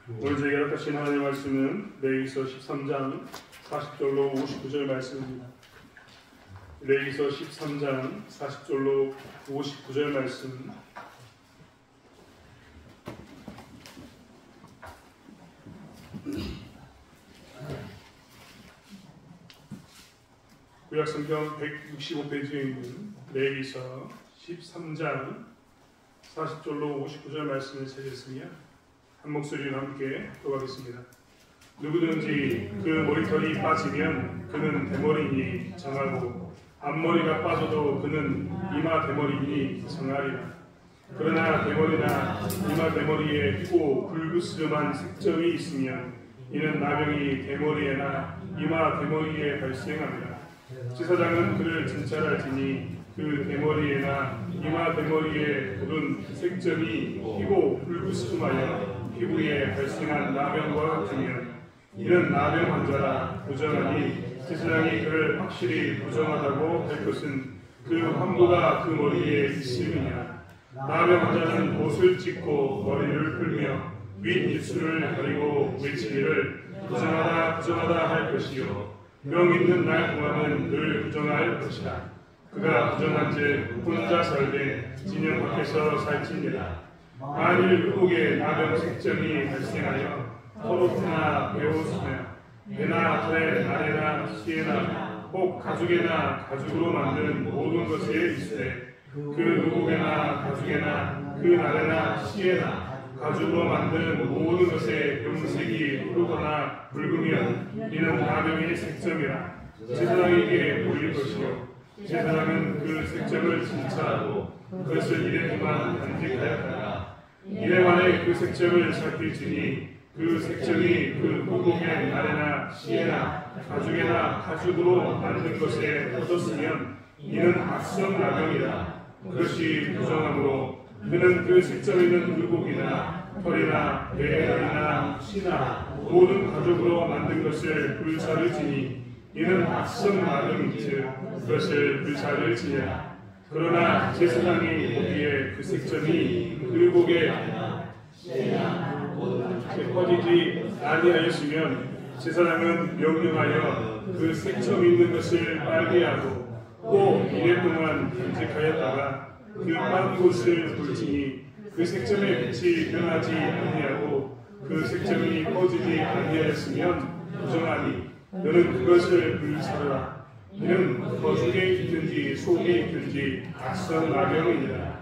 오늘 저희가 같이 하나님의 말씀은 레위기서 13장 40절로 59절 말씀입니다. 레위기서 13장 40절로 59절 말씀. 구약성경 165페이지에 있는 레위기서 13장 40절로 59절 말씀을 찾았으며 한 목소리로 함께 읽어가겠습니다. 누구든지 그 머리털이 빠지면 그는 대머리니 정하고 앞머리가 빠져도 그는 이마 대머리니 정하리라. 그러나 대머리나 이마 대머리에 희고 불그스름한 색점이 있으면 이는 나병이 대머리에나 이마 대머리에 발생합니다. 제사장은 그를 진찰할지니 그 대머리에나 이마 대머리에 묻은 색점이 희고 불그스름하여 피부에 발생한 나병과 같으면 이는 나병 환자라 부정하니 제사장이 그를 확실히 부정하다고 할 것은 그 환부가 그 머리에 있음이냐. 나병 환자는 옷을 찢고 머리를 풀며 윗입술을 가리고 외치기를 부정하다 부정하다 할 것이요 병 있는 날 동안은 늘 부정할 것이라. 그가 부정한즉 혼자 살되 진영 밖에서 살지니라. 만일 의복에 나병 색점이 발생하여 털옷이나 베옷이나 배나 털에 나래나 시에나 혹 가죽에나 가죽으로 만든 모든 것에 있으되 그 의복에나 가죽에나 그 나래나 시에나 가죽으로 만든 모든 것에 병색이 흐르거나 붉으면 이는 나병의 색점이라. 제사장에게 보일 것이요 제사장은 그 색점을 진찰하고 그것을 이래 동안 간직하였다가 이래 만에 그 색점을 살필지니 그 색점이 그 의복의 나래나 시에나 가죽에나 가죽으로 만든 것에 묻었으면 이는 악성 나병이라. 그것이 부정하므로 그는 그 색점 있는 의복이나 털이나 배털이나 시나 모든 가죽으로 만든 것을 불사를 지니 이는 악성 나병인즉 그것을 불사를 지니라. 그러나 제사장이 보기에 그 색점이 의복에 퍼지지 아니하였으면 제사장은 명령하여 그 색점 있는 것을 빨게 하고 또 이래 동안 간직하였다가 그 빤 곳을 볼지니 그 색점의 빛이 변하지 아니하고 그 색점이 퍼지지 아니하였으면 부정하니 너는 그것을 불사르라. 이는 거죽에 있든지 속에 있든지 악성 나병이니라.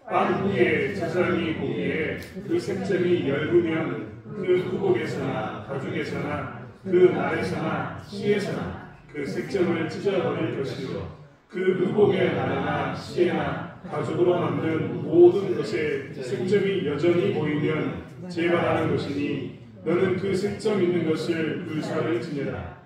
빤 후에 제사장이 보기에 그 색점이 엷으면 그 의복에서나 가죽에서나 그 날에서나 시에서나 그 색점을 찢어버릴 것이요 그 의복의 날에나 시에나 가죽으로 만든 모든 것에 색점이 여전히 보이면 제발하는 것이니 너는 그 색점 있는 것을 불사를 지내라.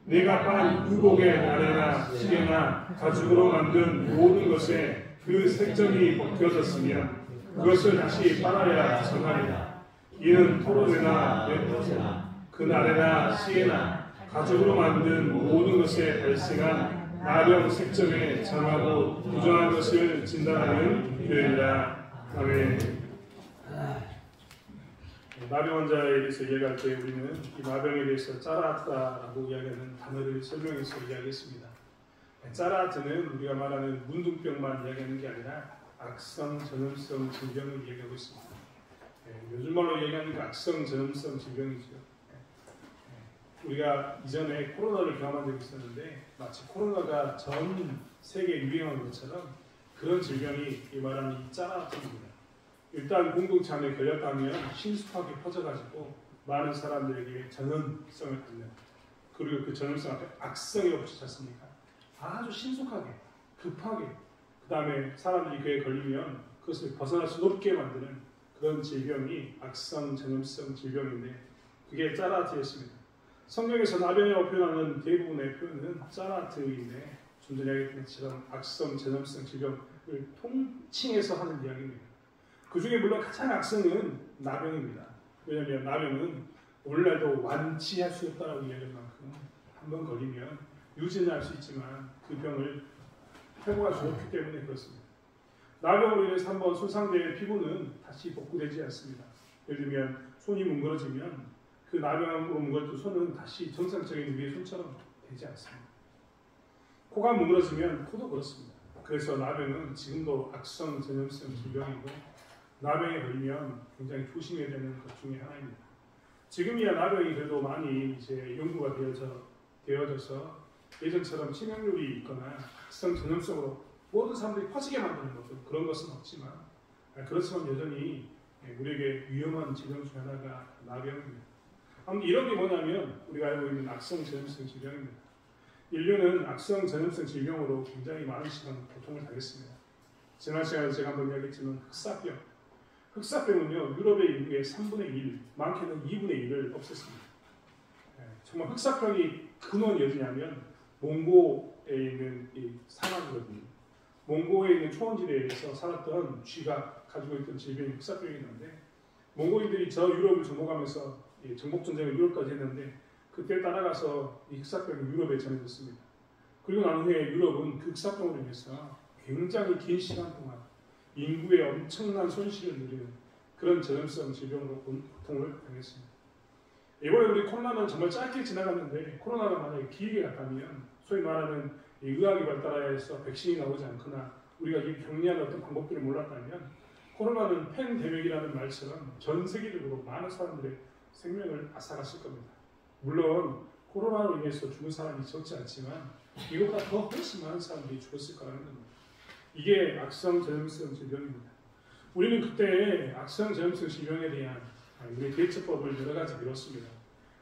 내가 빤 의복의 날에나 시에나 가죽으로 만든 모든 것에 그 색점이 벗겨졌으면 그것을 다시 빨아야 정하리라. 이는 토로나 넷토나 그 날에나 시에나 가죽으로 만든 모든 것에 발생한 나병 색점에 정하고 부정한 것을 진단하는 일이라. 아멘. 나병 환자에 대해서 이야기할 때 우리는 이 나병에 대해서 짜라트라고 이야기하는 단어를 설명해서 이야기했습니다. 짜라트는 우리가 말하는 문둥병만 이야기하는 게 아니라 악성 전염성 질병을 이야기하고 있습니다. 요즘 말로 이야기하는 게 악성 전염성 질병이죠. 우리가 이전에 코로나를 경험한 적이 있었는데 마치 코로나가 전 세계에 유행한 것처럼 그런 질병이 이 말하는 이 짜라트입니다. 일단 공동체 안에 걸렸다면 신속하게 퍼져가지고 많은 사람들에게 전염성을 갖는, 그리고 그 전염성 앞에 악성이라고 붙이지 않습니까? 아주 신속하게 급하게 그 다음에 사람들이 그에 걸리면 그것을 벗어날 수 없게 만드는 그런 질병이 악성 전염성 질병인데 그게 짜라트였습니다. 성경에서 나병이라고 표현하는 대부분의 표현은 짜라트인데 좀 전에 이야기했던 것처럼 악성 전염성 질병을 통칭해서 하는 이야기입니다. 그 중에 물론 가장 악성은 나병입니다. 왜냐하면 나병은 오늘날도 완치할 수 없다고 이야기할 만큼 한번 걸리면 유지는 할 수 있지만 그 병을 회복할 수 없기 때문에 그렇습니다. 나병으로 인해서 한번 손상된 피부는 다시 복구되지 않습니다. 예를 들면 손이 뭉그러지면 그 나병으로 뭉그러진 손은 다시 정상적인 우리의 손처럼 되지 않습니다. 코가 뭉그러지면 코도 그렇습니다. 그래서 나병은 지금도 악성 전염성 질병이고 나병에 걸리면 굉장히 조심해야 되는 것 중에 하나입니다. 지금이야 나병이 그래도 많이 이제 연구가 되어져서 예전처럼 치명률이 있거나 악성 전염성으로 모든 사람들이 퍼지게 만드는 것도 그런 것은 없지만 그렇지만 여전히 우리에게 위험한 질병 중 하나가 나병입니다. 아무튼 이런 게 뭐냐면 우리가 알고 있는 악성 전염성 질병입니다. 인류는 악성 전염성 질병으로 굉장히 많은 시간 고통을 당했습니다. 지난 시간에 제가 한번 이야기했지만 흑사병. 흑사병은요, 유럽의 인구의 3분의 1, 많게는 2분의 1을 없앴습니다. 정말 흑사병이 근원이 어디냐면 몽고에 있는 이 사막이거든요. 몽고에 있는 초원지대에서 살았던 쥐가 가지고 있던 질병이 흑사병이 있는데 몽고인들이 저 유럽을 정복하면서 정복전쟁을 유럽까지 했는데 그때 따라가서 이 흑사병이 유럽에 전해졌습니다. 그리고 난 후에 유럽은 그 흑사병으로 인해서 굉장히 긴 시간 동안 인구의 엄청난 손실을 누리는 그런 전염성 질병으로 고통을 당했습니다. 이번에 우리 코로나는 정말 짧게 지나갔는데 코로나가 만약에 길게 갔다면 소위 말하는 의학이 발달해서 백신이 나오지 않거나 우리가 이 격리하는 어떤 방법들을 몰랐다면 코로나는 팬데믹이라는 말처럼 전 세계적으로 많은 사람들의 생명을 앗아갔을 겁니다. 물론 코로나로 인해서 죽은 사람이 적지 않지만 이것보다 더 훨씬 많은 사람들이 죽었을 거라는 겁니다. 이게 악성 전염성 질병입니다. 우리는 그때 악성 전염성 질병에 대한 우리의 대처법을 여러 가지 배웠습니다.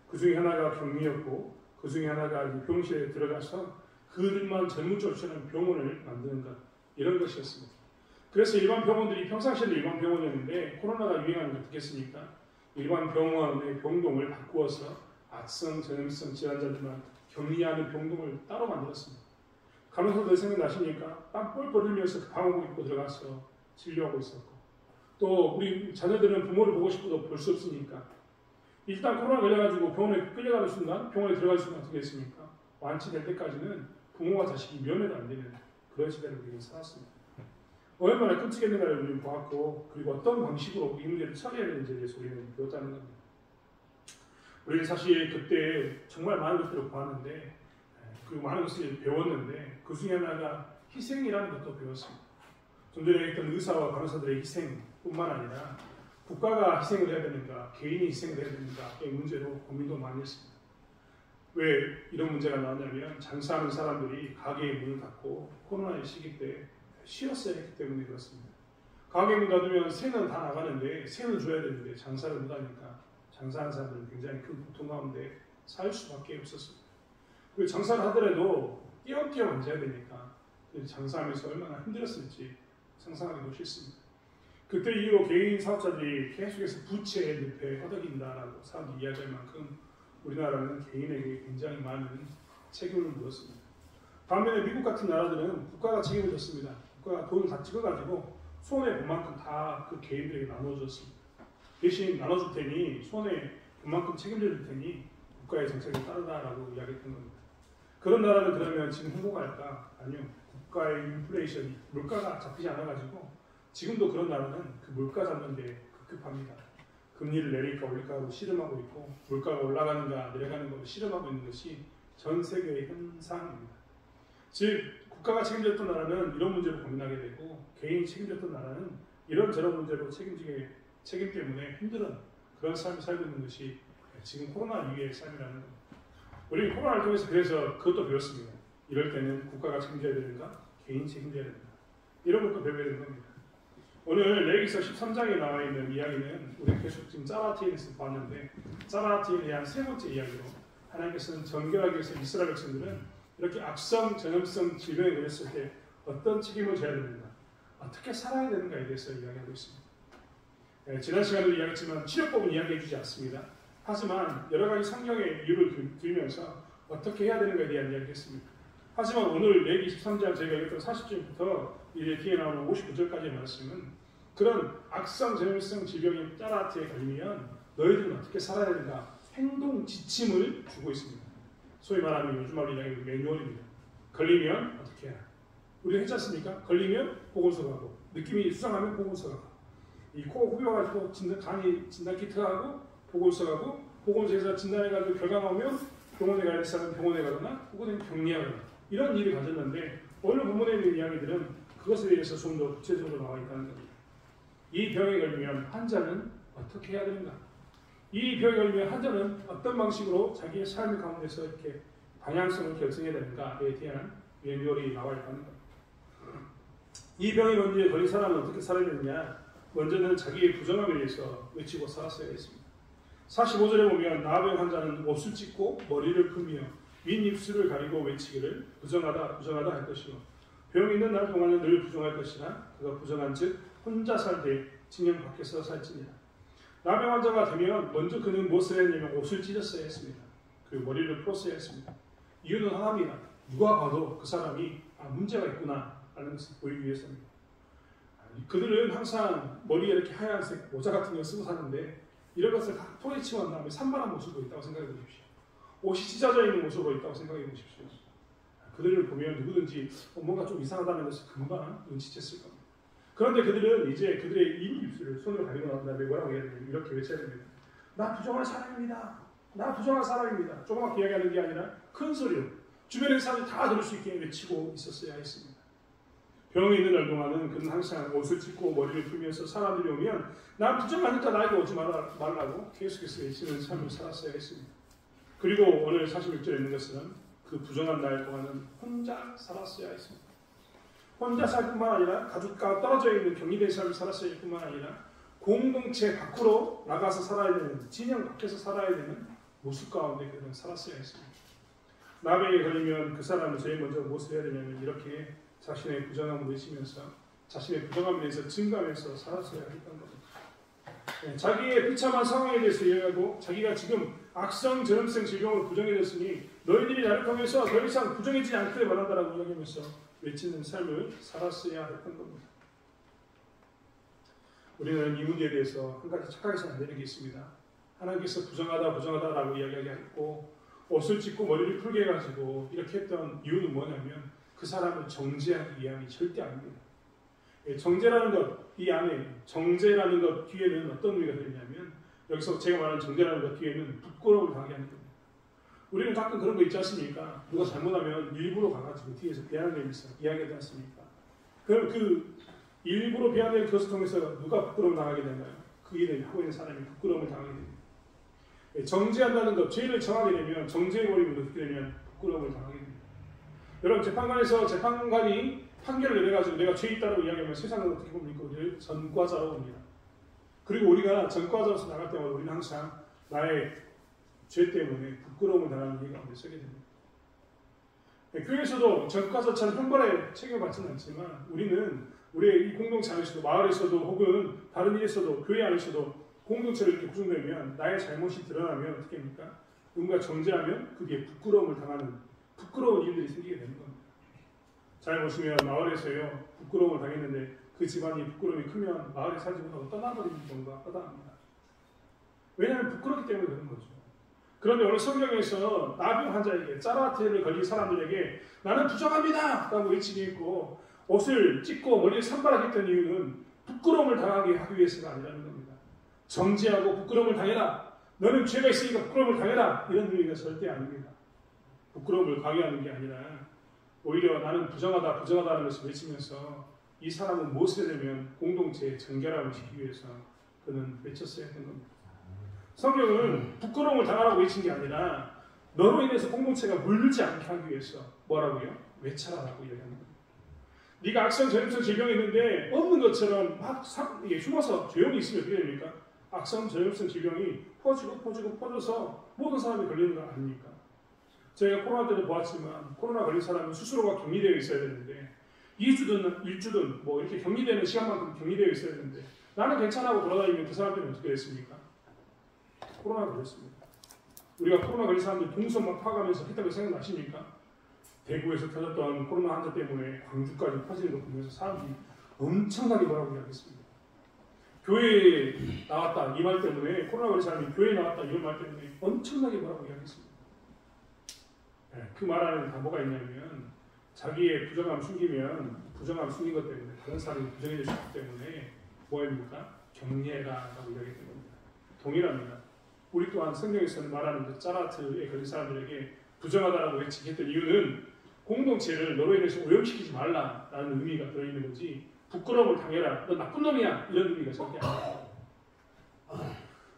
그 중에 하나가 격리였고 그 중에 하나가 병실에 들어가서 그들만 전문적으로 병원을 만드는 것 이런 것이었습니다. 그래서 일반 병원들이 평상시에는 일반 병원이었는데 코로나가 유행하는 걸 듣겠습니까? 일반 병원의 병동을 바꾸어서 악성 전염성 질환자들만 격리하는 병동을 따로 만들었습니다. 간호사들 생각나십니까? 땀 뻘뻘 흘리면서 그 방호복 입고 들어가서 진료하고 있었고 또 우리 자녀들은 부모를 보고 싶어도 볼 수 없으니까 일단 코로나 걸려가지고 병원에 끌려가는 순간 병원에 들어갈 순간 어떻게 했습니까? 완치될 때까지는 부모와 자식이 면회도 안 되는 그런 시대를 우리는 살았습니다. 얼마나 끔찍했는가를 우리는 보았고 그리고 어떤 방식으로 이 문제를 처리해야 되는지에 대해서 우리는 배웠다는 겁니다. 우리는 사실 그때 정말 많은 것들을 보았는데 그 많은 것을 배웠는데 그 중에 하나가 희생이라는 것도 배웠습니다. 좀 전에 했던 의사와 간호사들의 희생뿐만 아니라 국가가 희생을 해야 되는가, 개인이 희생을 해야 되는가의 문제로 고민도 많이 했습니다. 왜 이런 문제가 나왔냐면 장사하는 사람들이 가게의 문을 닫고 코로나의 시기 때 쉬었어야 했기 때문에 그렇습니다. 가게 문 닫으면 새는 다 나가는데 새는 줘야 되는데 장사를 못하니까 장사하는 사람들은 굉장히 큰 고통 가운데 살 수밖에 없었습니다. 그리고 장사를 하더라도 띄엄띄엄 앉아야 되니까 장사하면서 얼마나 힘들었을지 상상하기도 싫습니다. 그때 이후로 개인 사업자들이 계속해서 부채 늪에 허덕인다라고 사람들이 이야기할 만큼 우리나라는 개인에게 굉장히 많은 책임을 물었습니다. 반면에 미국 같은 나라들은 국가가 책임을 졌습니다. 국가가 돈을 다 찍어가지고 손해 본 만큼 다 그 개인들에게 나눠줬습니다. 대신 나눠줄 테니 손해 본 만큼 책임질 테니 국가의 정책을 따르라라고 이야기했던 겁니다. 그런 나라는 그러면 지금 행복할까? 아니요. 국가의 인플레이션이 물가가 잡히지 않아가지고 지금도 그런 나라는 그 물가 잡는 데 급급합니다. 금리를 내릴까 올릴까 하고 씨름하고 있고 물가가 올라가는가 내려가는 걸 씨름하고 있는 것이 전 세계의 현상입니다. 즉 국가가 책임졌던 나라는 이런 문제로 고민하게 되고 개인이 책임졌던 나라는 이런저런 문제로 책임 때문에 힘든 그런 삶을 살고 있는 것이 지금 코로나 이후의 삶이라는 겁니다. 우리는 코로나를 통해서 그래서 그것도 배웠습니다. 이럴 때는 국가가 책임져야 되는가? 개인 책임져야 되는가? 이런 것도 배워야 되는 겁니다. 오늘 레위기서 13장에 나와 있는 이야기는 우리 계속 지금 짜라티엘에서 봤는데 짜라티엘에 대한 세 번째 이야기로 하나님께서는 정결하게 해서 이스라엘 백성들은 이렇게 악성 전염성 질병에 걸렸을 때 어떤 책임을 져야 되는가? 어떻게 살아야 되는가에 대해서 이야기하고 있습니다. 지난 시간에도 이야기했지만 치료법은 이야기해 주지 않습니다. 하지만 여러 가지 성경의 이유를 들면서 어떻게 해야 되는가에 대한 이야기를 했습니다. 하지만 오늘 레위기 13장 저희가 읽었던 40절부터 이제 뒤에 나오는 59절까지의 말씀은 그런 악성 전염성 질병이 짜라티에 걸리면 너희들은 어떻게 살아야 되는가 행동 지침을 주고 있습니다. 소위 말하면 요즘 말로 이야기하는 매뉴얼입니다. 걸리면 어떻게 해야? 우리 했지 않습니까? 걸리면 보건소 가고 느낌이 수상하면 보건소 가고 이 코 후벼가지고 간이 진단 키트 하고 보고서 가고 보건소에서 진단해가지고 결과 나오면 병원에 가야 될 사람은 병원에 가거나 혹은 격리하거나 이런 일을 가졌는데 오늘 본문에 있는 이야기들은 그것에 대해서 좀 더 구체적으로 나와 있다는 겁니다. 이 병에 걸리면 환자는 어떻게 해야 되는가? 이 병에 걸리면 환자는 어떤 방식으로 자기의 삶 가운데서 이렇게 방향성을 결정해야 되는가에 대한 매뉴얼이 나와 있다는 겁니다. 이 병에 먼저 걸린 사람은 어떻게 살아야 되느냐? 먼저는 자기의 부정함에 대해서 외치고 살았어야 했습니다. 45절에 보면 나병 환자는 옷을 찢고 머리를 풀며 윗입술을 가리고 외치기를 부정하다 부정하다 할 것이요 병 있는 날 동안은 늘 부정할 것이나 그가 부정한 즉 혼자 살되 징령 밖에서 살지니라. 나병 환자가 되면 먼저 그는 무엇을 해야 되냐면 옷을 찢었어야 했습니다. 그리고 머리를 풀었어야 했습니다. 이유는 하나입니다. 누가 봐도 그 사람이 문제가 있구나 라는 것을 보이기 위해서입니다. 그들은 항상 머리에 이렇게 하얀색 모자 같은 거 쓰고 사는데 이런 것을 다 토해치고 난 다음에 산만한 모습으로 있다고 생각해 보십시오. 옷이 찢어져 있는 모습으로 있다고 생각해 보십시오. 그들을 보면 누구든지 뭔가 좀 이상하다는 것을 금방 눈치챘을 겁니다. 그런데 그들은 이제 그들의 입술을 손으로 가리고 난 다음에 뭐라고 해야 되냐 이렇게 외쳐야 됩니다. 나 부정한 사람입니다. 나 부정한 사람입니다. 조그맣게 이야기하는 게 아니라 큰 소리로 주변의 사람이 다 들을 수 있게 외치고 있었어야 했습니다. 병에 있는 날 동안은 그는 항상 옷을 찢고 머리를 풀면서 사람들이 오면 난 부정하니까 나에게 오지 말라고 계속해서 외치는 삶을 살았어야 했습니다. 그리고 오늘 46절에 있는 것은 그 부정한 날 동안은 혼자 살았어야 했습니다. 혼자 살 뿐만 아니라 가족과 떨어져 있는 격리된 삶을 살았어야 할 뿐만 아니라 공동체 밖으로 나가서 살아야 되는 진영 밖에서 살아야 되는 모습 가운데 그는 살았어야 했습니다. 나병에 걸리면 그 사람은 제일 먼저 무엇을 해야 되냐면 이렇게 자신의 부정함을 외치면서 자신의 부정함에 대해서 증가하면서 살았어야 했던 겁니다. 자기의 비참한 상황에 대해서 이야기하고 자기가 지금 악성 전염성 질병으로 부정해졌으니 너희들이 나를 통해서 더 이상 부정해지지 않기를 바란다라고 이야기하면서 외치는 삶을 살았어야 했던 겁니다. 우리는 이 문제에 대해서 한 가지 착각해서는 안 되는 게 있습니다. 하나님께서 부정하다라고 이야기했고 옷을 찢고 머리를 풀게 해가지고 이렇게 했던 이유는 뭐냐면 그 사람을 정죄하기 위함이 절대 아닙니다. 정죄라는 것, 이 안에 정죄라는 것 뒤에는 어떤 의미가 들냐면 여기서 제가 말하는 정죄라는 것 뒤에는 부끄러움을 당하게 하는 겁니다. 우리는 가끔 그런 거 있지 않습니까? 누가 잘못하면 일부러 가가지고 뒤에서 비아내면서 이야기하지 않습니까? 그럼 그 일부러 비아내는 그것을 통해서 누가 부끄러움을 당하게 되나요? 그 일을 하고 있는 사람이 부끄러움을 당하게 됩니다. 정죄한다는 것, 죄를 정하게 되면 정죄해버리면 어떻게 되면 부끄러움을 당하게 됩니다. 여러분 재판관에서 재판관이 판결을 내려가지고 내가 죄 있다고 이야기하면 세상은 어떻게 봅니까? 우리를 전과자라고 봅니다. 그리고 우리가 전과자로서 나갈 때마다 우리는 항상 나의 죄 때문에 부끄러움을 당하는 일 가운데 서게 됩니다. 교회에서도 전과자처럼 형벌에 책임을 받지는 않지만 우리는 우리의 이 공동체 안에서도 마을에서도 혹은 다른 일에서도 교회 안에서도 공동체로 이렇게 구성되면 나의 잘못이 드러나면 어떻게 합니까? 누군가 정죄하면 그게 부끄러움을 당하는 부끄러운 일들이 생기게 되는 겁니다. 잘 보시면 마을에서요 부끄러움을 당했는데 그 집안이 부끄러움이 크면 마을에 살지 못하고 떠나버리는 경우가 허다합니다. 왜냐하면 부끄럽기 때문에 그런 거죠. 그런데 오늘 성경에서 나병 환자에게 짜라테를 걸린 사람들에게 나는 부정합니다 라고 외치게 했고 옷을 찢고 머리에 산발하겠다는 이유는 부끄러움을 당하게 하기 위해서가 아니라는 겁니다. 정죄하고 부끄러움을 당해라. 너는 죄가 있으니까 부끄러움을 당해라. 이런 의미가 절대 아닙니다. 부끄러움을 강요하는 게 아니라 오히려 나는 부정하다는 것을 외치면서 이 사람은 무엇을 해내면 공동체의 정결함을 지키기 위해서 그는 외쳤어야 했던 겁니다. 성경은 부끄러움을 당하라고 외친 게 아니라 너로 인해서 공동체가 물들지 않게 하기 위해서 뭐라고요? 외쳐라라고 이야기하는 겁니다. 네가 악성 전염성 질병이 있는데 없는 것처럼 막 숨어서 조용히 있으면 어떻게 됩니까? 악성 전염성 질병이 퍼져서 모든 사람이 걸리는 거 아닙니까? 저희가 코로나 때도 보았지만 코로나 걸린 사람은 스스로가 격리되어 있어야 되는데 2주든 1주든 뭐 이렇게 격리되는 시간만큼 격리되어 있어야 되는데 나는 괜찮다고 돌아다니면 그 사람들은 어떻게 됐습니까? 코로나 걸렸습니다. 우리가 코로나 걸린 사람들 동선 막 파가면서 했던 거 생각나십니까? 대구에서 터졌던 코로나 환자 때문에 광주까지 퍼지는 거 보면서 사람들이 엄청나게 뭐라고 이야기했습니다. 교회에 나왔다 이 말 때문에 코로나 걸린 사람이 교회에 나왔다 이런 말 때문에 엄청나게 뭐라고 이야기했습니다. 그 말 안에는 다 뭐가 있냐면 자기의 부정함 숨기면 부정함 숨긴 것 때문에 다른 사람이 부정해질 수 있기 때문에 뭐입니까? 격리해라 라고 이야기했던 겁니다. 동일합니다. 우리 또한 성경에서는 말하는 그 짜라트에 걸린 사람들에게 부정하다라고 외치겠던 이유는 공동체를 너로 인해서 오염시키지 말라라는 의미가 들어있는 거지, 부끄러움을 당해라, 너 나쁜 놈이야, 이런 의미가 절대 아닙니다.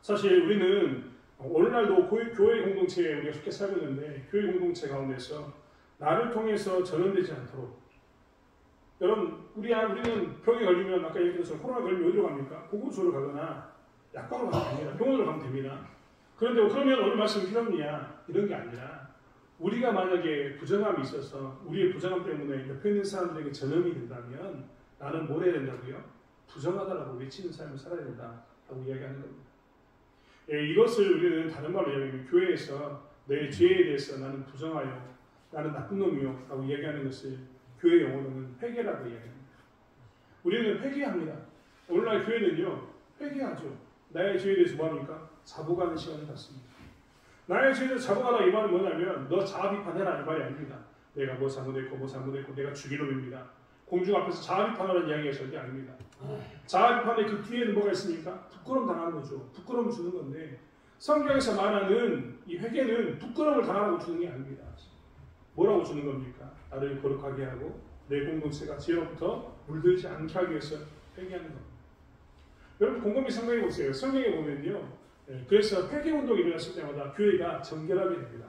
사실 우리는 오늘날도 교회 공동체에 우리가 속해 살고 있는데, 교회 공동체 가운데서 나를 통해서 전염되지 않도록, 여러분 우리는 병에 걸리면 아까 얘기했던 코로나 걸리면 어디로 갑니까? 보건소로 가거나 약국으로 가면 됩니다. 병원으로 가면 됩니다. 그런데 그러면 오늘 말씀 필요합니까? 이런 게 아니라, 우리가 만약에 부정함이 있어서 우리의 부정함 때문에 옆에 있는 사람들에게 전염이 된다면 나는 뭘 해야 된다고요? 부정하다라고 외치는 삶을 살아야 된다라고 이야기하는 겁니다. 예, 이것을 우리는 다른 말로 이야기하면 교회에서 내 죄에 대해서 나는 부정하여 나는 나쁜 놈이요 라고 이야기하는 것을 교회 용어로는 회개라고 이야기합니다. 우리는 회개합니다. 오늘날 교회는요, 회개하죠. 나의 죄에 대해서 뭐합니까? 자복하는 시간을 갖습니다. 나의 죄에 대해서 자복하다 이 말은 뭐냐면 너 자아 비판해라 이 말이 아닙니다. 내가 뭐 잘못했고 내가 죽일 놈입니다. 공중 앞에서 자아 비판하는 이야기가 절대 아닙니다. 자아 비판의 그 뒤에는 뭐가 있습니까? 부끄러움 당하는 거죠. 부끄러움 주는 건데, 성경에서 말하는 이 회개는 부끄러움을 당하라고 주는 게 아닙니다. 뭐라고 주는 겁니까? 나를 거룩하게 하고 내 공동체가 죄로부터 물들지 않게 하기 위해서 회개하는 겁니다. 여러분 곰곰이 생각해 보세요. 성경에 보면요, 그래서 회개 운동이 일어났을 때마다 교회가 정결하게 됩니다.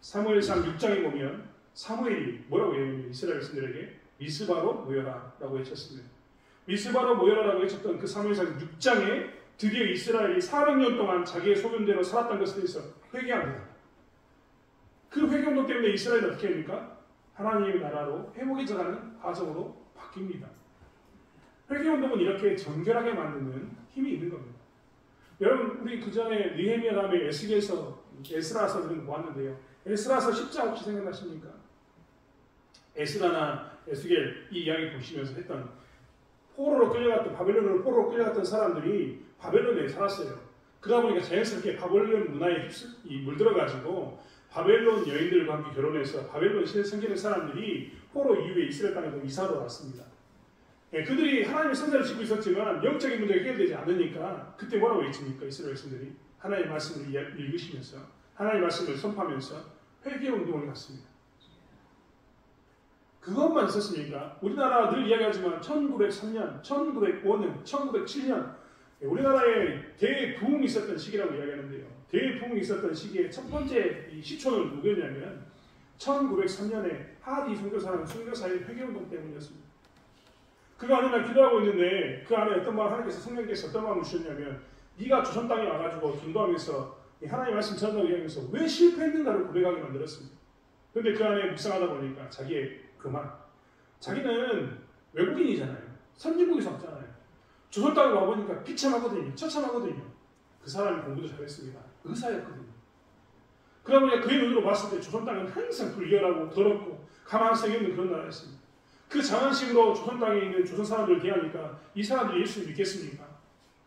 사무엘상 6장에 보면 사무엘이 뭐라고 얘기하면 이스라엘 백성들에게 미스바로 모여라 라고 외쳤습니다. 미스바로 모여라라고 외쳤던 그 사무엘상 6장에 드디어 이스라엘이 400년 동안 자기의 소견대로 살았던 것에 대해서 회개합니다. 그 회개운동 때문에 이스라엘은 어떻게 합니까? 하나님의 나라로 회복해져가는 과정으로 바뀝니다. 회개운동은 이렇게 정결하게 만드는 힘이 있는 겁니다. 여러분 우리 그 전에 느헤미야 다음에 에스라서 이런 거 보았는데요. 에스라서 10장 혹시 생각나십니까? 에스라나 에스겔 이 이야기 보시면서 했던 바벨론으로 포로로 끌려갔던 사람들이 바벨론에 살았어요. 그러다 보니까 자연스럽게 바벨론 문화에 물들어가지고 바벨론 여인들과 함께 결혼해서 바벨론 시대에 생기는 사람들이 포로 이후에 이스라엘 땅에 이사로 왔습니다. 그들이 하나님의 성전을 짓고 있었지만 영적인 문제가 해결되지 않으니까 그때 뭐라고 외칩니까? 이스라엘 백성들이 하나님의 말씀을 읽으시면서 하나님의 말씀을 선포하면서 회개운동을 갖습니다. 그것만 있었습니까? 우리나라 늘 이야기하지만 1903년, 1905년, 1907년 우리나라에 대부흥이 있었던 시기라고 이야기하는데요. 대부흥이 있었던 시기에 첫 번째 시초는 누구였냐면 1903년에 하디 선교사라는 선교사의 회개운동 때문이었습니다. 그가 어느 날 기도하고 있는데 그 안에 어떤 말 하나님께서 성령께서 어떤 마음을 주셨냐면 네가 조선 땅에 와가지고 기도하면서 하나님의 말씀 전하고 이야기하면서 왜 실패했는가를 고백하게 만들었습니다. 그런데 그 안에 묵상하다 보니까 자기의 그 말, 자기는 외국인이잖아요. 선진국에서 왔잖아요. 조선 땅에 와보니까 비참하거든요. 처참하거든요. 그 사람이 공부도 잘했습니다. 의사였거든요. 그러다 보니까 그의 눈으로 봤을 때 조선 땅은 항상 불결하고 더럽고 가망성이 없는 그런 나라였습니다. 그 장안식으로 조선 땅에 있는 조선 사람들을 대하니까 이 사람들이 예수를 믿겠습니까?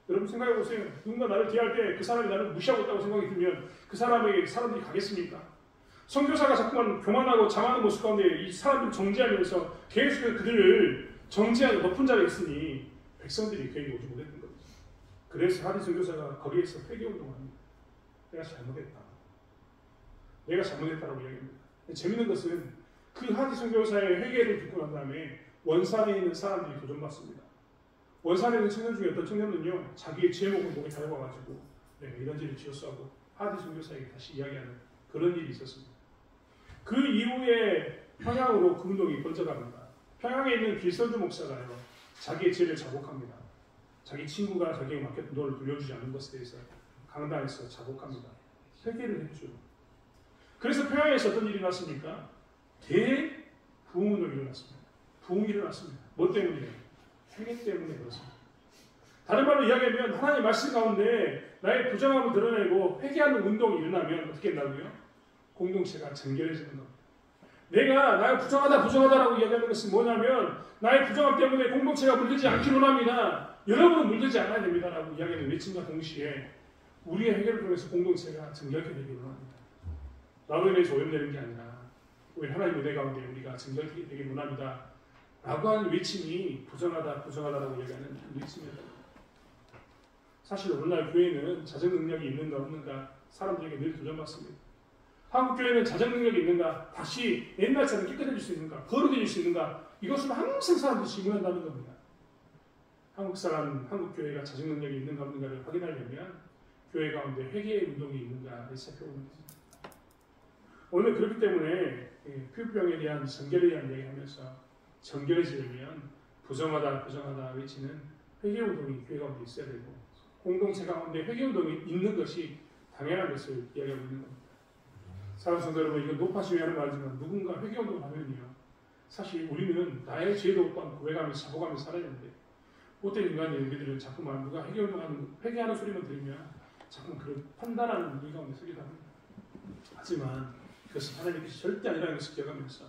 여러분 생각해보세요. 누군가 나를 대할 때 그 사람이 나를 무시하고 있다고 생각이 들면 그 사람에게 사람들이 가겠습니까? 선교사가 자꾸만 교만하고 장하는 모습 가운데 이 사람들을 정죄하면서 계속 그들을 정죄하는 높은 자리에 있으니 백성들이 그에게 오지 못했던 거죠. 그래서 하디 선교사가 거기에서 회개운동을 합니다. 내가 잘못했다라고 이야기합니다. 재밌는 것은 그 하디 선교사의 회개를 듣고 난 다음에 원산에 있는 사람들이 도전받습니다. 원산에 있는 청년 중에 어떤 청년은요, 자기의 제목을 목에 달아가지고 내가 이런 죄를 지었어 하고 하디 선교사에게 다시 이야기하는 그런 일이 있었습니다. 그 이후에 평양으로 그 운동이 번져갑니다. 평양에 있는 길선주 목사가요, 자기의 죄를 자복합니다. 자기 친구가 자기에게 맡겼던 돈을 돌려주지 않는 것에 대해서 강단에서 자복합니다. 회개를 했죠. 그래서 평양에서 어떤 일이 났습니까? 대부흥운동이 일어났습니다. 부흥이 일어났습니다. 뭐 때문이에요? 회개 때문에 그렇습니다. 다른 말로 이야기하면 하나님의 말씀 가운데 나의 부정함을 드러내고 회개하는 운동이 일어나면 어떻게 된다고요? 공동체가 정결해지는 겁니다. 내가 나의 부정하다라고 이야기하는 것은 뭐냐면 나의 부정함 때문에 공동체가 물들지 않기를 원합니다. 여러분은 물들지 않아야 됩니다라고 이야기하는 외침과 동시에 우리의 회개를 통해서 공동체가 정결하게 되기를 원합니다. 나로 인해서 오염되는 게 아니라 우리 하나님의 은혜 가운데 우리가 정결하게 되기를 원합니다. 라고 하는 외침이 부정하다라고 이야기하는 외침이다. 사실 오늘날 교회는 자정 능력이 있는가 없는가 사람들에게 늘 도전받습니다. 한국 교회는 자정 능력이 있는가, 다시 옛날처럼 깨끗해질 수 있는가, 거룩해질 수 있는가, 이것을 항상 사람들이 질문한다는 겁니다. 한국 교회가 자정 능력이 있는가 없는가를 확인하려면 교회 가운데 회개의 운동이 있는가를 살펴보는 것입니다. 오늘 그렇기 때문에 피부병에 대한 정결에 대한 이야기하면서 정결해지려면 부정하다 외치는 회개 운동이 교회 가운데 있어야 되고, 공동체 가운데 회개 운동이 있는 것이 당연한 것을 이야기하고 있는 겁니다. 사랑하는 성도 여러분, 이건 높아지면 하는 말이지만 누군가 회개 운동을 하면요, 사실 우리는 나의 죄도 또한 고백하면서 자복하면서 살아야 되는데, 못된 인간의 우리들은 자꾸만 누가 회개하는 소리만 들으면 자꾸만 그런 판단하는 우리 가운데 서기도 합니다. 하지만 그것은 하나님께서 절대 아니라는 것을 기억하면서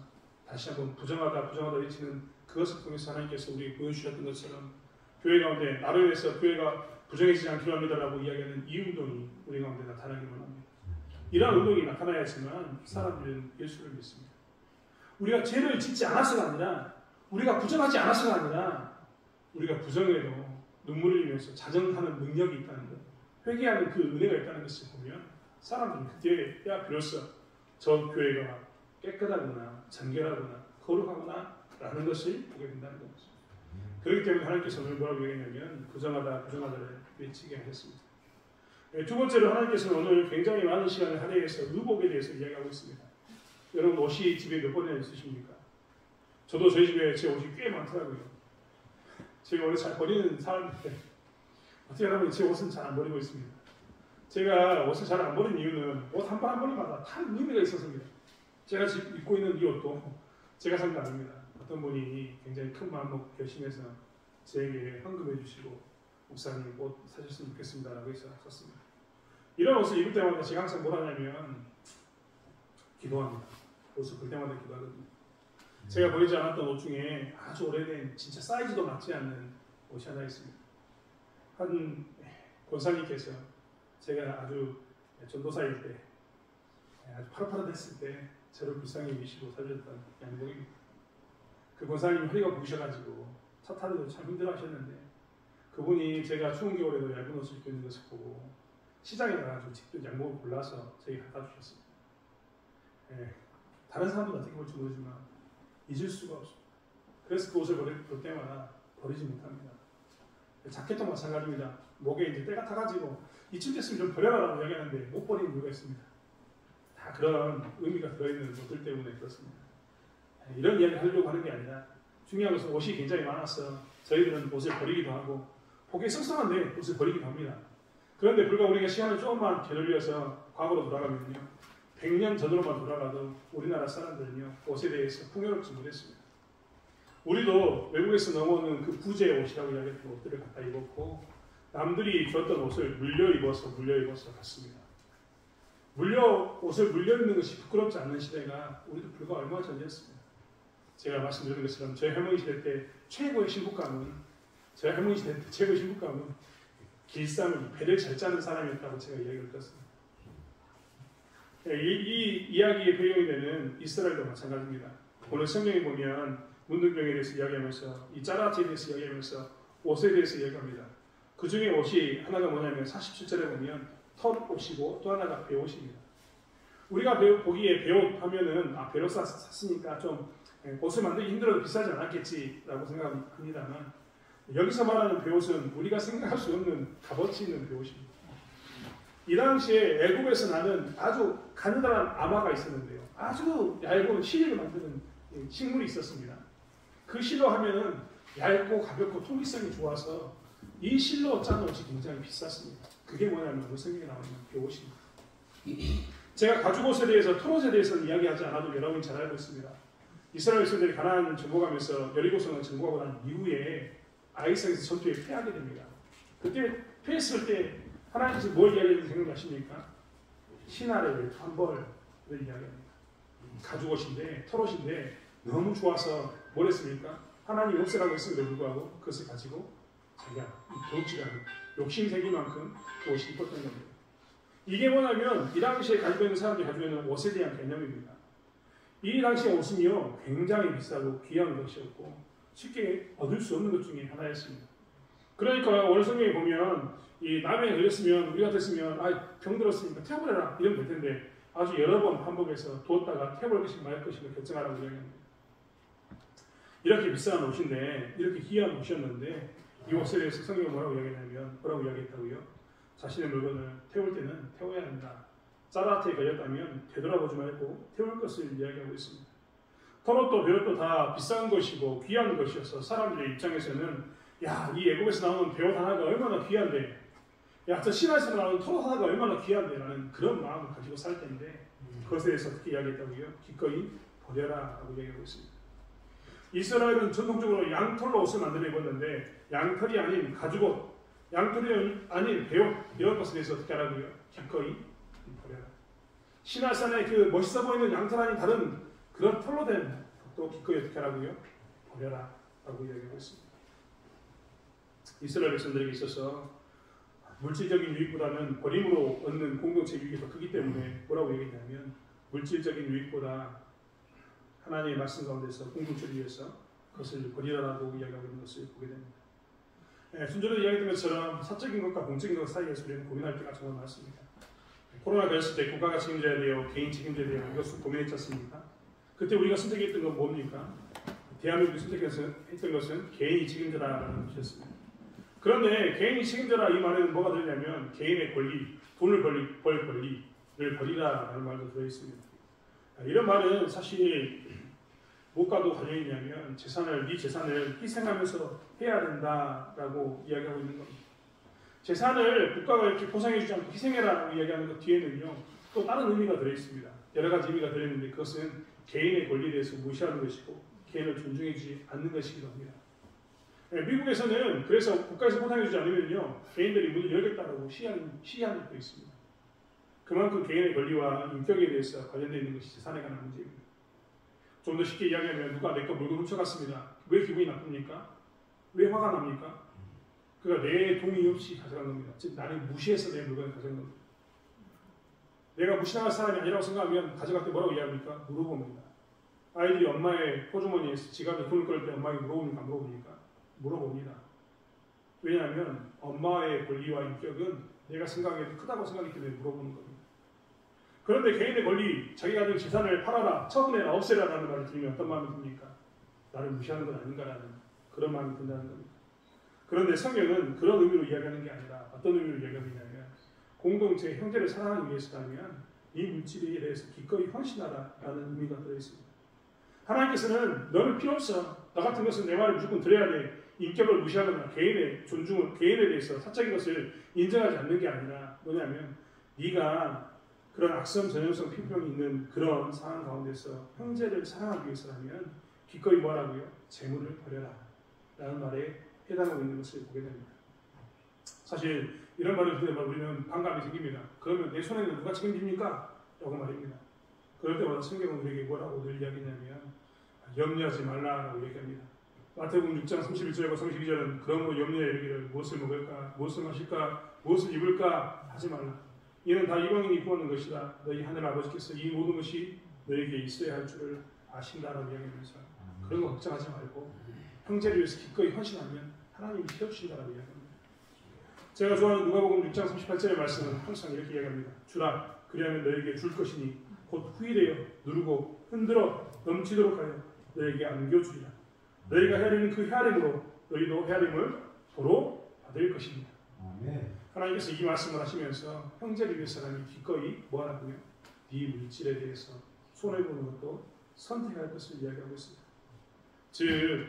다시 한번 부정하다 외치는 그것을 통해서 하나님께서 우리에게 보여주셨던 것처럼 교회 가운데 나로 인해서 교회가 부정해지지 않기로 합니다라고 이야기하는 이 운동이 우리 가운데 나타나기를 원합니다. 이러한 운동이 나타나야지만 사람들은 예수를 믿습니다. 우리가 죄를 짓지 않아서가 아니라, 우리가 부정하지 않아서가 아니라, 우리가 부정해도 눈물을 흘리면서 자정하는 능력이 있다는 것, 회개하는 그 은혜가 있다는 것을 보면 사람들은 그때야 비로소 저 교회가 깨끗하구나, 정결하구나, 거룩하구나 라는 것을 보게 된다는 것입니다. 그렇기 때문에 하나님께서 오늘 뭐라고 얘기했냐면 부정하다를 외치게 하셨습니다. 두 번째로 하나님께서는 오늘 굉장히 많은 시간을 할애해서 의복에 대해서 이야기하고 있습니다. 여러분 옷이 집에 몇 번이나 있으십니까? 저도 저희 집에 제 옷이 꽤 많더라고요. 제가 원래 잘 버리는 사람인데 어떻게 하면 제 옷은 잘 안 버리고 있습니다. 제가 옷을 잘 안 버리는 이유는 옷 한 번 한 번마다 다 의미가 있어서입니다. 제가 지금 입고 있는 이 옷도 제가 산 거 아닙니다. 어떤 분이 굉장히 큰 마음 먹고 결심해서 저에게 헌금해 주시고 목사님 옷 사셨으면 좋겠습니다 라고 해서 샀습니다. 이런 옷을 입을 때마다 제가 항상 뭘 하냐면 기도합니다. 옷을 볼 때마다 기도하거든요. 제가 버리지 않았던 옷 중에 아주 오래된 진짜 사이즈도 맞지 않는 옷이 하나 있습니다. 한 권사님께서 제가 아주 전도사일 때 아주 파릇파릇했을 때 저를 불쌍히 여기시고 사주셨던 양복입니다. 그 권사님이 허리가 부으셔가지고 차 타는데도 참 힘들어하셨는데, 그분이 제가 추운 겨울에도 얇은 옷을 입고 있는 것을 보고 시장에 나가서 직접 양복을 골라서 저에게 갖다 주셨습니다. 다른 사람도 어떻게 볼지 모르지만 잊을 수가 없습니다. 그래서 그 옷을 볼 때마다 버리지 못합니다. 자켓도 마찬가지입니다. 목에 이제 때가 타가지고 이쯤 됐으면 좀 버려라라고 이야기하는데 못 버리는 이유가 있습니다. 다 그런 의미가 들어있는 옷들 때문에 그렇습니다. 이런 이야기를 하려고 하는 게 아니라, 중요한 것은 옷이 굉장히 많아서 저희들은 옷을 버리기도 하고 보기에 썩썩한데 옷을 버리기도 합니다. 그런데 불과 우리가 시간을 조금만 되돌려서 과거로 돌아가면요, 100년 전으로만 돌아가도 우리나라 사람들은요 옷에 대해서 풍요롭지 못했습니다. 우리도 외국에서 넘어오는 그 부재 옷이라고 이야기했던 옷들을 갖다 입었고, 남들이 줬던 옷을 물려 입어서 갔습니다. 옷을 물려 입는 것이 부끄럽지 않는 시대가 우리도 불과 얼마 전이었습니다. 제가 말씀드린 것처럼 저희 할머니 시대 때 최고의 신부감은 길쌈을 배를 잘 짜는 사람이었다고 제가 이야기를 들었습니다. 이 이야기의 배경이 되는 이스라엘도 마찬가지입니다. 오늘 성경에 보면 문둥병에 대해서 이야기하면서, 이 짜라티에 대해서 이야기하면서 옷에 대해서 이야기합니다. 그 중에 옷이 하나가 뭐냐면 47절에 보면 털옷이고 또 하나가 배옷입니다. 우리가 보기에 배옷 하면은 배로 샀으니까 좀 옷을 만들기 힘들어도 비싸지 않았겠지라고 생각합니다만, 여기서 말하는 배옷은 우리가 생각할 수 없는 값어치 있는 배옷입니다. 이 당시에 애국에서 나는 아주 가느다란 아마가 있었는데요, 아주 얇은 실을 만드는 식물이 있었습니다. 그 실로 하면은 얇고 가볍고 통기성이 좋아서 이 실로 짠 옷이 굉장히 비쌌습니다. 그게 뭐냐면 오늘 성경에 나오는 배옷입니다. 제가 가죽옷에 대해서, 털옷에 대해서는 이야기하지 않아도 여러분이 잘 알고 있습니다. 이스라엘 백성들이 가나안을 정복하면서 여리고성을 정복하고 난 이후에 아이성에서 전투에 패하게 됩니다. 그때 패했을 때 하나님께서 뭘 이야기했는지 생각나십니까? 신하를 한벌을 이야기합니다. 가죽옷인데, 털옷인데 너무 좋아서 뭘 했습니까? 하나님 없애라고 했음에도 불구하고 그것을 가지고 자기가 도둑질하는 욕심생기만큼 그 옷이 입었던 겁니다. 이게 뭐냐면 이 당시에 가지고 있는 사람들이 가지고 있는 옷에 대한 개념입니다. 이 당시의 옷은요 굉장히 비싸고 귀한 것이었고 쉽게 얻을 수 없는 것 중에 하나였습니다. 그러니까 오늘 성경에 보면 이 남에 걸렸으면 우리 같았으면 병 들었으니까 태워버려라 이러면 될 텐데 아주 여러 번 반복해서 두었다가 태워볼 것인가 말 것인가 결정하라고 이야기합니다. 이렇게 비싼 옷인데 이렇게 귀한 옷이었는데 이 옷에 대해서 성경이 뭐라고 이야기했다고요? 자신의 물건을 태울 때는 태워야 한다. 짜라트에 걸렸다면 되돌아보지 말고 태울 것을 이야기하고 있습니다. 털옷도 벼옷도 다 비싼 것이고 귀한 것이어서 사람들의 입장에서는 야, 이 애국에서 나오는 벼옷 하나가 얼마나 귀한데 야, 저 신화에서 나오는 털옷 하나가 얼마나 귀한데 라는 그런 마음을 가지고 살 텐데 그것에 대해서 어떻게 이야기했다고요? 기꺼이 버려라 라고 이야기하고 있습니다. 이스라엘은 전통적으로 양털로 옷을 만들어 입었는데 양털이 아닌 가죽옷, 양털이 아닌 벼옷 이런 것에 대해서 어떻게 하라고요? 기꺼이 버려라. 시나산의 그 멋있어 보이는 양털 아닌 다른 그런 털로 된 또 기꺼이 어떻게 하라고요? 버려라 라고 이야기하고 있습니다. 이스라엘 백성들에게 있어서 물질적인 유익보다는 버림으로 얻는 공동체 유익이 더 크기 때문에 뭐라고 얘기했냐면 물질적인 유익보다 하나님의 말씀 가운데서 공동체를 위해서 그것을 버리라라고 이야기하고 있는 것을 보게 됩니다. 순전히 이야기했던 것처럼 사적인 것과 공적인 것 사이에서 우리는 고민할 때가 정말 많습니다. 코로나 걸렸을 때 국가가 책임져야 돼요, 개인 책임져야 돼요, 이것을 고민했지 않습니까? 그때 우리가 선택했던 건 뭡니까? 대한민국이 선택했던 것은 개인이 책임져라라는 것이었습니다. 그런데 개인이 책임져라 이 말에는 뭐가 들냐면 개인의 권리, 돈을 벌 권리를 버리라라는 말도 들어있습니다. 이런 말은 사실 무엇과도 관련이냐면 네 재산을 희생하면서 해야 된다라고 이야기하고 있는 겁니다. 재산을 국가가 이렇게 보상해주지 않고 희생해라라고 이야기하는 것 뒤에는요 또 다른 의미가 들어있습니다. 여러 가지 의미가 들어있는데 그것은 개인의 권리에 대해서 무시하는 것이고 개인을 존중해주지 않는 것이기도 합니다. 미국에서는 그래서 국가에서 보상해주지 않으면요 개인들이 문을 열겠다라고 시위하는 것도 있습니다. 그만큼 개인의 권리와 인격에 대해서 관련되어 있는 것이 재산에 관한 문제입니다. 좀 더 쉽게 이야기하면 누가 내 거 물건 훔쳐갔습니다. 왜 기분이 나쁩니까? 왜 화가 납니까? 그가 내 동의 없이 가져간 겁니다. 즉 나를 무시해서 내 물건을 가져간 겁니다. 내가 무시당할 사람이 아니라고 생각하면 가져갈 때 뭐라고 이야기합니까? 물어봅니다. 아이들이 엄마의 호주머니에서 지갑에 돈을 꺼낼 때 엄마에게 물어봅니까? 안 물어봅니까? 물어봅니다. 왜냐하면 엄마의 권리와 인격은 내가 생각해도 크다고 생각하기 때문에 물어보는 겁니다. 그런데 개인의 권리, 자기가 가진 재산을 팔아라, 처분해라, 없애라라는 말을 들으면 어떤 마음이 듭니까? 나를 무시하는 건 아닌가라는 그런 마음이 든다는 겁니다. 그런데 성경은 그런 의미로 이야기하는 게 아니라 어떤 의미로 이야기하고 있냐면 공동체, 형제를 사랑하기 위해서라면 이 물질에 대해서 기꺼이 헌신하라라는 의미가 들어있습니다. 하나님께서는 너는 필요 없어. 너 같은 것은 내 말을 무조건 들어야 돼. 인격을 무시하거나 개인의 존중을, 개인에 대해서 사적인 것을 인정하지 않는 게 아니라 뭐냐면 네가 그런 악성 전염성 피부병이 있는 그런 상황 가운데서 형제를 사랑하기 위해서라면 기꺼이 뭐라고요? 재물을 버려라 라는 말에 해당하고 있는 것을 보게 됩니다. 사실 이런 말을 들으면 우리는 반감이 생깁니다. 그러면 내 손에는 누가 책임집니까? 라고 말입니다. 그럴 때마다 성경은 우리에게 뭐라고 늘 이야기냐면 염려하지 말라라고 얘기합니다. 마태복음 6장 31절과 32절은 그러므로 염려에 이르기를 무엇을 먹을까, 무엇을 마실까, 무엇을 입을까 하지 말라. 이는 다 이방인이 구하는 것이다. 너희 하늘 아버지께서 이 모든 것이 너에게 있어야 할 줄을 아신다라고 이야기하면서 그런 거 걱정하지 말고 형제를 위해서 기꺼이 헌신하면 하나님이 채워주신다라고 이야기합니다. 제가 좋아하는 누가복음 6장 38절의 말씀은 항상 이렇게 이야기합니다. 주라 그리하면 너에게 줄 것이니 곧 후일에요 누르고 흔들어 넘치도록 하여 너에게 안겨주리라. 너희가 헤아리는 그 헤아림으로 너희도 헤아림을 도로 받을 것입니다. 아멘. 하나님께서 이 말씀을 하시면서 형제를 위해서라면 기꺼이 뭐하라고요? 네 물질에 대해서 손해보는 것도 선택할 것을 이야기하고 있습니다. 즉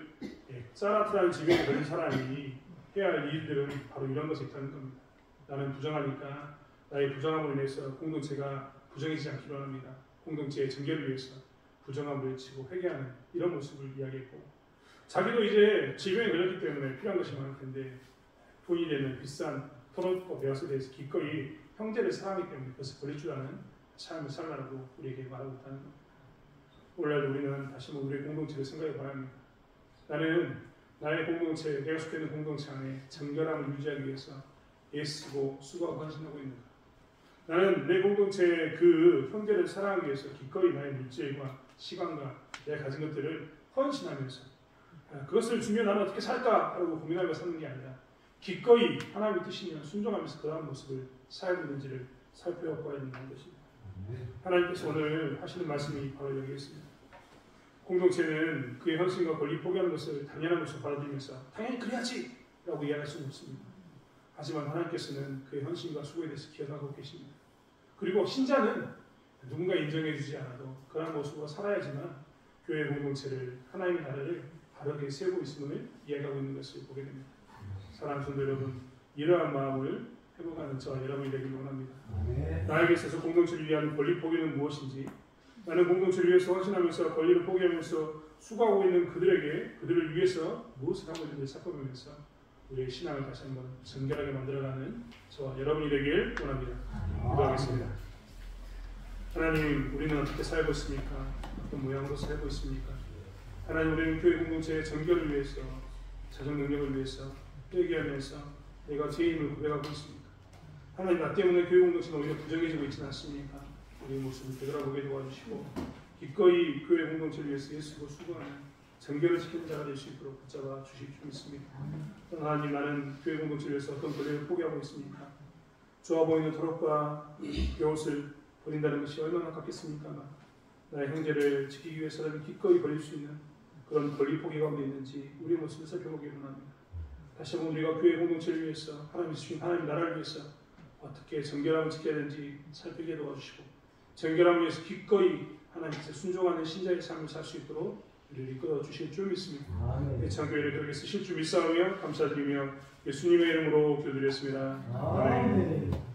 짜라트라는 질병에 걸린 사람이 해야 할 일들은 바로 이런 것이 있다는 겁니다. 나는 부정하니까 나의 부정함으로 인해서 공동체가 부정해지지 않기로 합니다. 공동체의 정결을 위해서 부정함을 외치고 회개하는 이런 모습을 이야기했고 자기도 이제 질병에 걸렸기 때문에 필요한 것이 많을 텐데 돈이 되는 비싼 털옷과 벼옷에 대해서 기꺼이 형제를 사랑하기 때문에 그것을 버릴 줄 아는 삶을 살라고 우리에게 말하고 있다는 겁니다. 오늘날도 우리는 다시 한번 우리의 공동체를 생각해 봐야 합니다. 나는 나의 공동체, 내가 속해 있는 공동체 안에 정결함을 유지하기 위해서 애쓰고 수고하고 헌신하고 있는가? 나는 내 공동체의 그 형제를 사랑하기 위해서 기꺼이 나의 물질과 시간과 내가 가진 것들을 헌신하면서 그것을 주면 나는 어떻게 살까라고 고민하며 사는 게 아니라 기꺼이 하나님의 뜻이면 순종하면서 그러한 모습을 살고 있는지를 살펴봐야 된다는 것입니다. 하나님께서 오늘 하시는 말씀이 바로 여기 있습니다. 공동체는 그의 헌신과 권리 포기하는 것을 당연한 것으로 받아들이면서 당연히 그래야지 라고 이야기할 수는 없습니다. 하지만 하나님께서는 그의 헌신과 수고에 대해서 기억하고 계십니다. 그리고 신자는 누군가 인정해 주지 않아도 그러한 모습으로 살아야지만 교회 공동체를 하나님의 나라를 바르게 세우고 있음을 이야기하고 있는 것을 보게 됩니다. 사랑하는 성도 여러분, 이러한 마음을 회복하는 저와 여러분이 되기를 원합니다. 나에게 있어서 공동체를 위한 권리 포기는 무엇인지, 나는 공동체를 위해서 헌신하면서 권리를 포기하면서 수고하고 있는 그들을 위해서 무엇을 하고 있는지 살펴보면서 우리의 신앙을 다시 한번 정결하게 만들어가는 저와 여러분이 되길 원합니다. 기도하겠습니다. 하나님, 우리는 어떻게 살고 있습니까? 어떤 모양으로 살고 있습니까? 하나님, 우리는 교회 공동체의 정결을 위해서, 자정 능력을 위해서 회개하면서 내가 죄인을 고백하고 있습니다. 하나님, 나 때문에 교회 공동체가 오히려 부정해지고 있지는 않습니까? 우리의 모습을 되돌아보게 도와주시고 기꺼이 교회 공동체를 위해서 예수로 수고하는 정결을 지키는 자가 될 수 있도록 붙잡아 주실 줄 믿습니다. 하나님, 나는 교회 공동체를 위해서 어떤 권리를 포기하고 있습니까? 좋아 보이는 도덕과 벼옷을 버린다는 것이 얼마나 깝겠습니까? 나의 형제를 지키기 위해서는 기꺼이 버릴 수 있는 그런 권리 포기 가운데 있는지 우리의 모습을 살펴보기 원합니다. 다시 한번 우리가 교회 공동체를 위해서 하나님 주신 하나님 나라를 위해서 어떻게 정결함을 지켜야 되는지 살피게 도와주시고 정결함을 위해서 기꺼이 하나님께서 순종하는 신자의 삶을 살 수 있도록 우리를 이끌어 주실 줄 믿습니다. 예창교회를 그렇게 쓰실 줄 믿사오며 감사드리며 예수님의 이름으로 기도드렸습니다. 아멘.